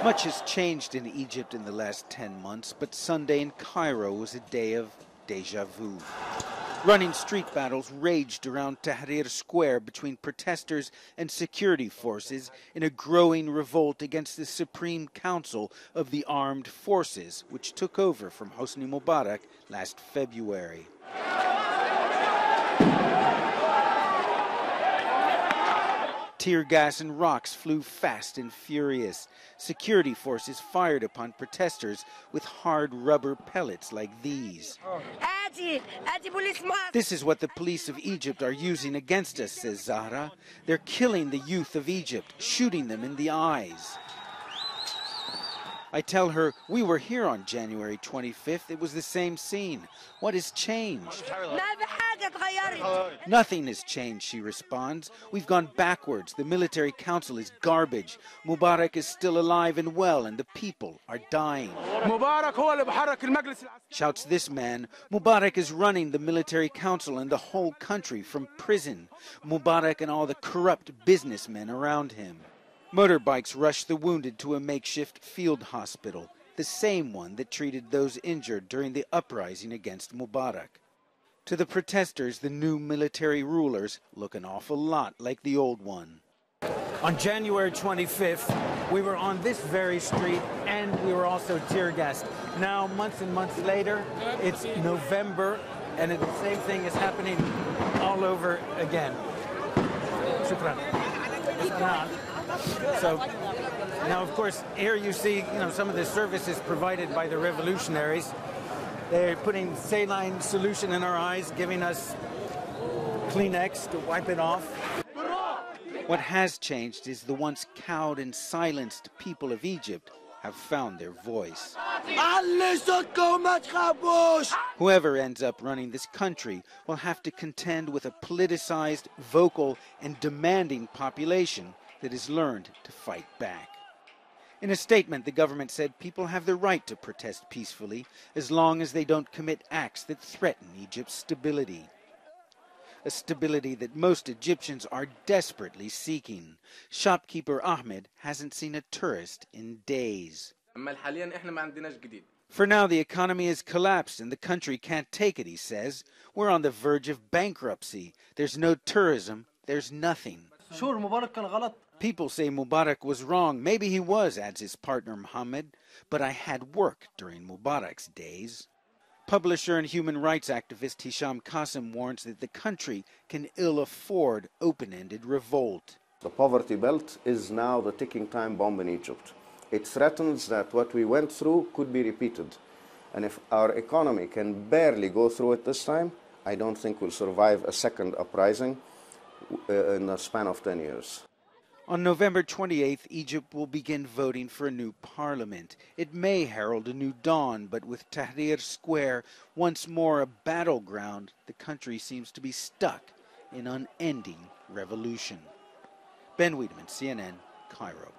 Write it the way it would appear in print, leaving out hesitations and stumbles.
Much has changed in Egypt in the last 10 months, but Sunday in Cairo was a day of déjà vu. Running street battles raged around Tahrir Square between protesters and security forces in a growing revolt against the Supreme Council of the Armed Forces, which took over from Hosni Mubarak last February. Tear gas and rocks flew fast and furious. Security forces fired upon protesters with hard rubber pellets like these. This is what the police of Egypt are using against us, says Zahra. They're killing the youth of Egypt, shooting them in the eyes. I tell her, we were here on January 25th. It was the same scene. What has changed? Nothing has changed, she responds. We've gone backwards. The military council is garbage. Mubarak is still alive and well, and the people are dying. Shouts this man. Mubarak is running the military council and the whole country from prison. Mubarak and all the corrupt businessmen around him. Motorbikes rushed the wounded to a makeshift field hospital, the same one that treated those injured during the uprising against Mubarak. To the protesters, the new military rulers look an awful lot like the old one. On January 25th, we were on this very street and we were also tear gassed. Now, months and months later, it's November and the same thing is happening all over again. Shukran. So now, of course, here you see, some of the services provided by the revolutionaries. They're putting saline solution in our eyes, giving us Kleenex to wipe it off. What has changed is the once cowed and silenced people of Egypt have found their voice. Whoever ends up running this country will have to contend with a politicized, vocal, and demanding population that has learned to fight back. In a statement, the government said people have the right to protest peacefully as long as they don't commit acts that threaten Egypt's stability. A stability that most Egyptians are desperately seeking. Shopkeeper Ahmed hasn't seen a tourist in days. For now, the economy has collapsed and the country can't take it, he says. We're on the verge of bankruptcy. There's no tourism. There's nothing. People say Mubarak was wrong. Maybe he was, adds his partner Mohammed. But I had work during Mubarak's days. Publisher and human rights activist Hisham Qasim warns that the country can ill afford open-ended revolt. The poverty belt is now the ticking time bomb in Egypt. It threatens that what we went through could be repeated. And if our economy can barely go through it this time, I don't think we'll survive a second uprising in a span of 10 years. On November 28th, Egypt will begin voting for a new parliament. It may herald a new dawn, but with Tahrir Square once more a battleground, the country seems to be stuck in unending revolution. Ben Wiedemann, CNN, Cairo.